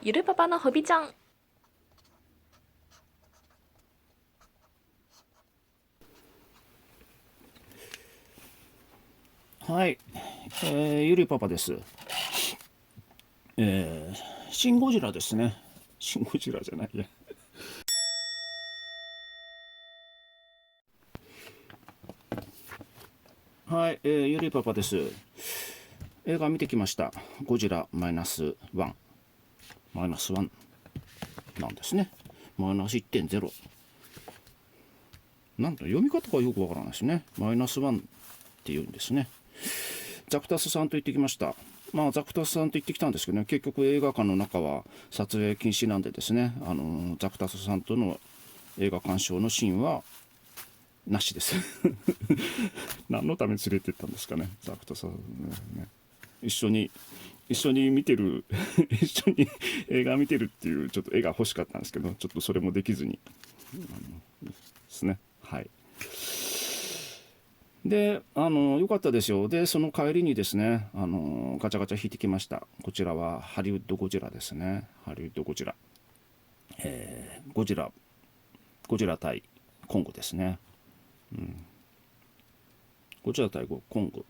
ゆるパパのほびちゃん。はい、ゆりパパです。シン・ゴジラですね。シン・ゴジラじゃないや。はい、ゆりパパです。映画見てきました。ゴジラマイナスワン。マイナスワンなんですね。マイナス1.0。なんと読み方がよくわからないですね。マイナスワンっていうんですね。ザクタスさんと行ってきました。まあ、ザクタスさんと行ってきたんですけどね、結局映画館の中は撮影禁止なんでですね、ザクタスさんとの映画鑑賞のシーンはなしです何のために連れてったんですかね、ザクタさん、ね、一緒に見てる一緒に映画見てるっていうちょっと絵が欲しかったんですけど、ちょっとそれもできずにですね。はい。で、良かったですよ。で、その帰りにですね、ガチャガチャ引いてきました。こちらはハリウッドゴジラですね。ハリウッドゴジラ。ゴジラ、ゴジラ対コングですね。ゴジラ対コング。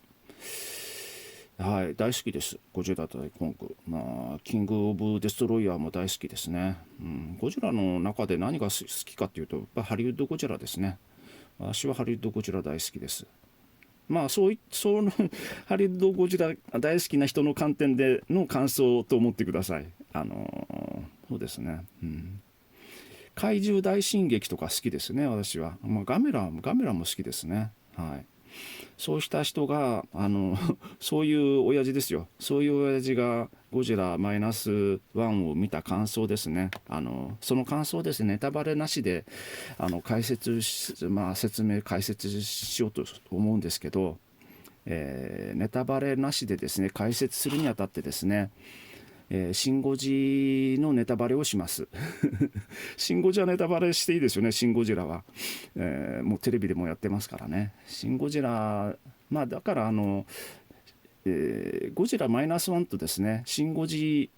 はい、大好きです。ゴジラ対コング。まあ、キングオブデストロイヤーも大好きですね。ゴジラの中で何が好きかっていうと、やっぱハリウッドゴジラですね。私はハリウッドゴジラ大好きです。まあ、そのハリウッドゴジラ大好きな人の観点での感想と思ってください。そうですね。怪獣大進撃とか好きですね、私は。まあ、ガメラも好きですね。はい。そうした人が、そういう親父ですよ。そういう親父がゴジラマイナスワンを見た感想ですね。その感想ですね、ネタバレなしで、説明、解説しようと思うんですけど、ネタバレなしでですね、解説するにあたってですね、シン・ゴジのネタバレをします。シン・ゴジはネタバレしていいですよね、シン・ゴジラは。もうテレビでもやってますからね。シン・ゴジラ、まあだからゴジラマイナスワンとですね、シン・ゴジ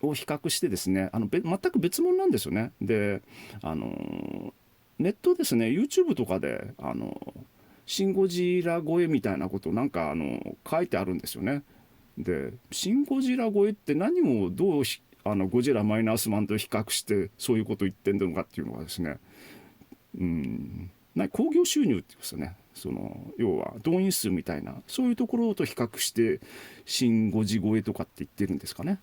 を比較してですね、全く別物なんですよね。で、あの、ネットですね、YouTube とかで、シン・ゴジラ超えみたいなことなんか書いてあるんですよね。で、シン・ゴジラ超えって何もどうゴジラマイナスワンと比較してそういうこと言ってんのかっていうのがですね、興行収入っていうんですよね。要は動員数みたいなそういうところと比較してシン・ゴジ超えとかって言ってるんですかね。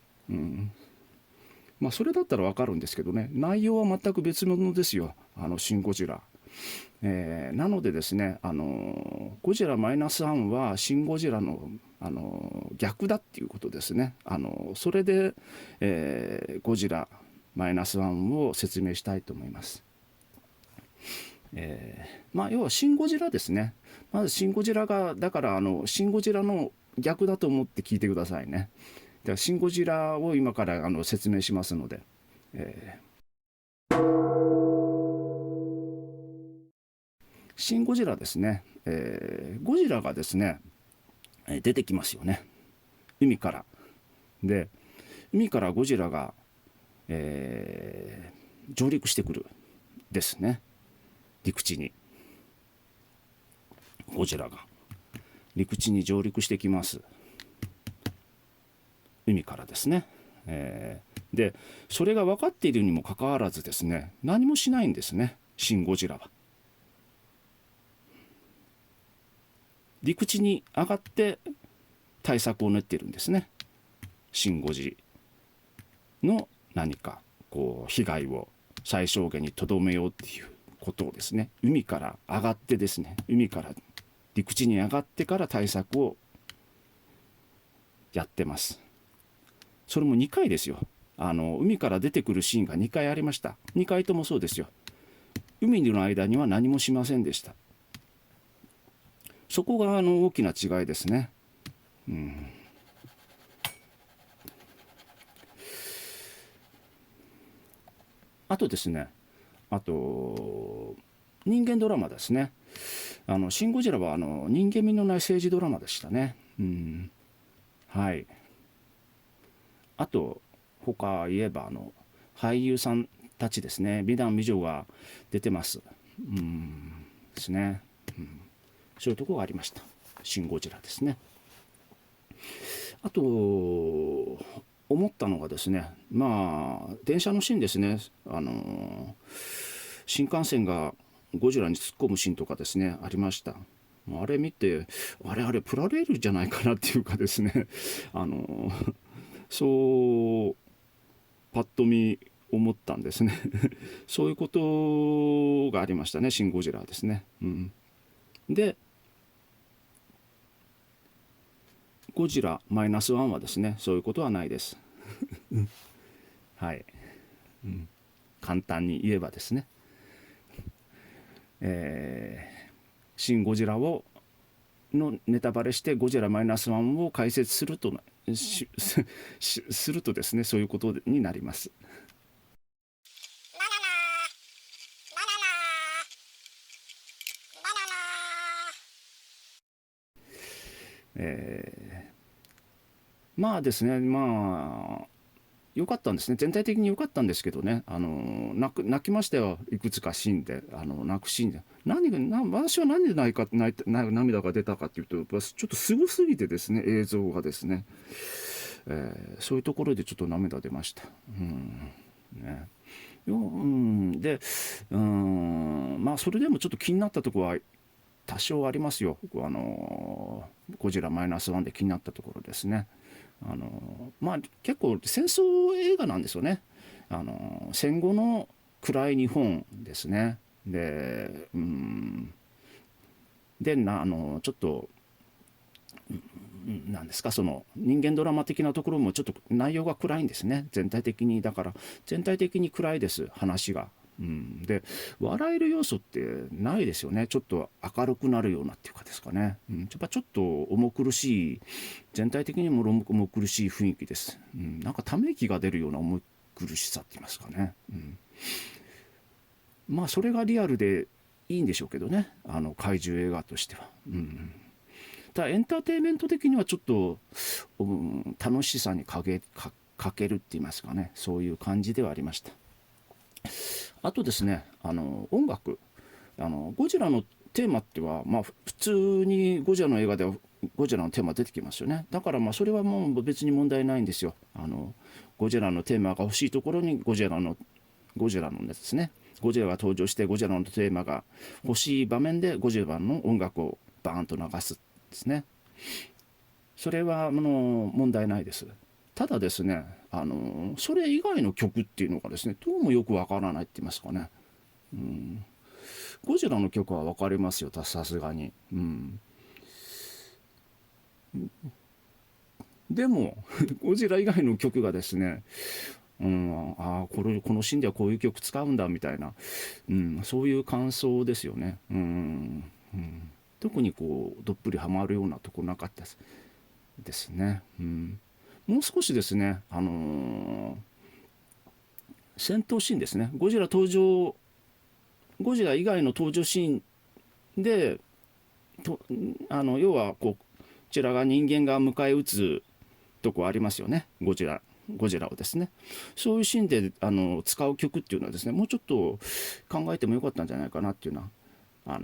まあそれだったらわかるんですけどね、内容は全く別物ですよ、シン・ゴジラ。なのでですね、ゴジラマイナスワンはシン・ゴジラの、逆だっていうことですね。それで、ゴジラマイナスワンを説明したいと思います。まあ要はシン・ゴジラですね。まずシン・ゴジラがだからシン・ゴジラの逆だと思って聞いてくださいね。ではシン・ゴジラを今から説明しますので、シン・ゴジラですね、ゴジラがですね出てきますよね、海から。で、海からゴジラが、上陸してくるですね。陸地にゴジラが陸地に上陸してきます。海からですね。で、それが分かっているにもかかわらずですね、何もしないんですね、シン・ゴジラは。陸地に上がって対策を練っているんですね。シン・ゴジの何かこう被害を最小限にとどめようっていうことをですね、海から上がってですね、海から陸地に上がってから対策をやってます。それも2回ですよ。海から出てくるシーンが2回ありました。2回ともそうですよ。海の間には何もしませんでした。そこが大きな違いですね。あとですね、あと人間ドラマですね。シン・ゴジラは人間味のない政治ドラマでしたね。はい。あと他言えば俳優さんたちですね、美男美女が出てますですね、そういうところがありました。シン・ゴジラですね。あと思ったのがですね、電車のシーンですね、新幹線がゴジラに突っ込むシーンとかですねありました。あれ見て、あれプラレールじゃないかなっていうかですねそうパッと見思ったんですねそういうことがありましたね、シン・ゴジラですね。でゴジラマイナスワンはですね、そういうことはないですはい、簡単に言えばですね、シン・ゴジラのネタバレしてゴジラマイナスワンを解説するとするとですね、そういうことになります。まあですね、良かったんですね、全体的に良かったんですけどね、泣きましたよ、いくつかシーンで、泣くシーンで、私は何で涙が出たかというと、ちょっとすごすぎてですね、映像がですね、そういうところでちょっと涙出ました。ね、で、それでもちょっと気になったところは多少ありますよ。ゴジラマイナスワンで気になったところですね。結構戦争映画なんですよね。戦後の暗い日本ですね。でちょっとなんですか、その人間ドラマ的なところもちょっと内容が暗いんですね、全体的に。だから全体的に暗いです、話が。で笑える要素ってないですよね。ちょっと明るくなるようなっていうかですかね、やっぱちょっと重苦しい、全体的にも重苦しい雰囲気です。なんかため息が出るような重苦しさって言いますかね。それがリアルでいいんでしょうけどね、怪獣映画としては。ただエンターテインメント的にはちょっと、楽しさに欠けるって言いますかね、そういう感じではありました。あとですね、音楽、ゴジラのテーマっては、普通にゴジラの映画ではゴジラのテーマ出てきますよね。だからそれはもう別に問題ないんですよ。ゴジラのテーマが欲しいところにゴジラのですね、ゴジラが登場してゴジラのテーマが欲しい場面でゴジラの音楽をバーンと流すですね。それは問題ないです。ただですね、それ以外の曲っていうのがですね、どうもよくわからないって言いますかね。ゴジラの曲は分かりますよ、さすがに。でもゴジラ以外の曲がですね、このシーンではこういう曲使うんだみたいな、そういう感想ですよね。特にどっぷりハマるようなとこなかったですね。もう少しですね、戦闘シーンですね、ゴジラ以外の登場シーンで要はこちらが人間が迎え撃つとこありますよね、ゴジラをですね。そういうシーンで使う曲っていうのはですね、もうちょっと考えてもよかったんじゃないかなっていうのは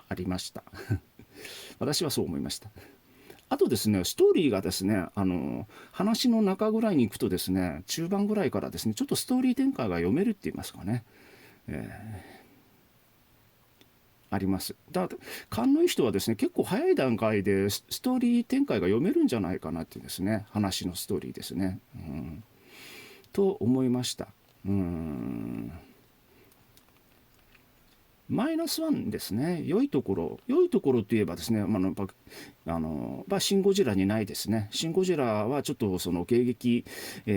ありました私はそう思いました。あとですね、ストーリーがですね、話の中ぐらいに行くとですね、中盤ぐらいからですね、ちょっとストーリー展開が読めるって言いますかね、あります。勘のいい人はですね、結構早い段階でストーリー展開が読めるんじゃないかなっていうですね、話のストーリーですね。と思いました。マイナスワンですね、良いところといえばですね、シン・ゴジラにないですね。シン・ゴジラはちょっとその迎撃、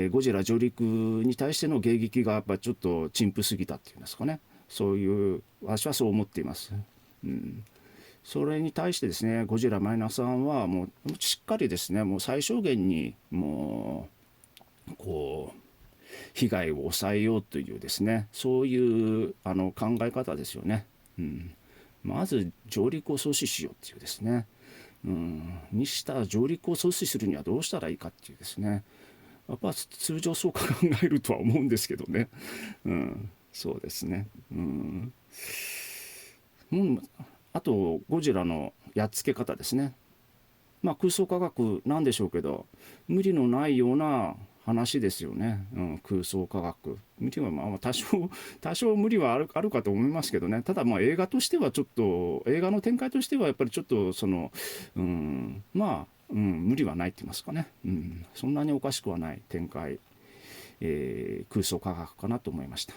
ゴジラ上陸に対しての迎撃がやっぱちょっと陳腐すぎたっていうんですかね、そういう、私はそう思っています。それに対してですね、ゴジラマイナスワンはもうしっかりですね、もう最小限にもう被害を抑えようというですね、そういう考え方ですよね。まず上陸を阻止しようっていうですね、にしたら上陸を阻止するにはどうしたらいいかっていうですね、やっぱ通常そう考えるとは思うんですけどね。うん、そうですね。うん。もう、あと、ゴジラのやっつけ方ですね。まあ、空想科学なんでしょうけど、無理のないような話ですよね。うん、空想科学。無理はまあ多少無理はあるかと思いますけどね。ただまあ映画としてはちょっと、映画の展開としてはやっぱりちょっとまあ、無理はないって言いますかね。そんなにおかしくはない展開、空想科学かなと思いました。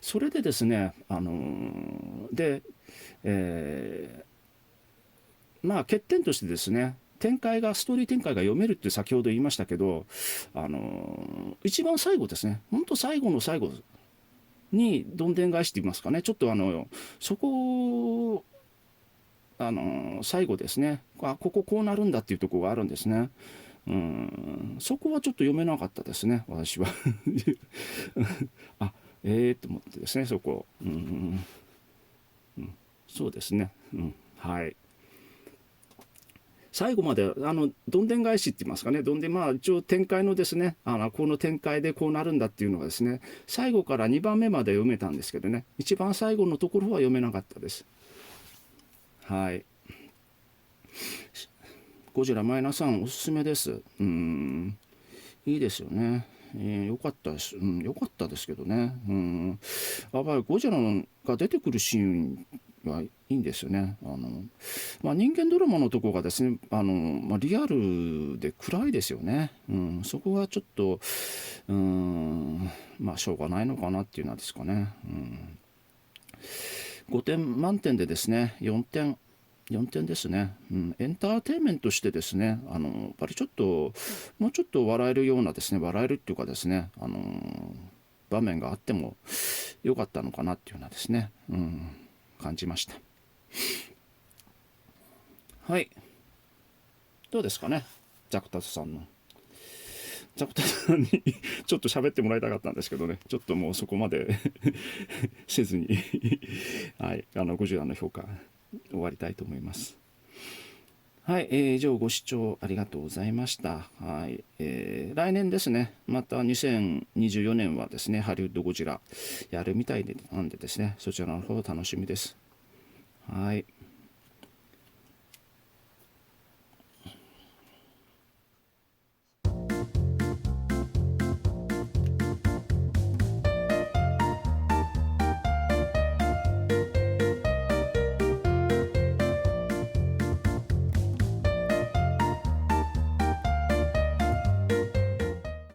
それでですね、えまあ欠点としてですね、ストーリー展開が読めるって先ほど言いましたけど、一番最後ですね、本当最後の最後にどんでん返しって言いますかね、ちょっとそこ、最後ですね、こここうなるんだっていうところがあるんですね。そこはちょっと読めなかったですね、私は。あ、と思ってですね、そこ。そうですね。はい。最後までどんでん返しって言いますかね、まあ一応展開のですね、この展開でこうなるんだっていうのがですね、最後から2番目まで読めたんですけどね、一番最後のところは読めなかったです。はい。ゴジラマイナスさんおすすめです。いいですよね。よかったです。よかったですけどね。やっぱりゴジラが出てくるシーンはいいんですよね。まあ、人間ドラマのとこがですね、まあ、リアルで暗いですよね。そこがちょっと、まあ、しょうがないのかなっていうのはですかね。5点満点でですね、4点ですね、エンターテインメントとしてですね、やっぱりちょっと、もうちょっと笑えるようなですね、笑えるっていうかですね、場面があってもよかったのかなっていうようなですね、感じました。はい。どうですかね、ジャクタスさんの。ジャクタスさんにちょっと喋ってもらいたかったんですけどね、ちょっともうそこまでせずにはい、ゴジラの評価終わりたいと思います。はい、以上ご視聴ありがとうございました。はい、来年ですね、また2024年はですね、ハリウッドゴジラやるみたいでなんでですね、そちらの方楽しみです。はい。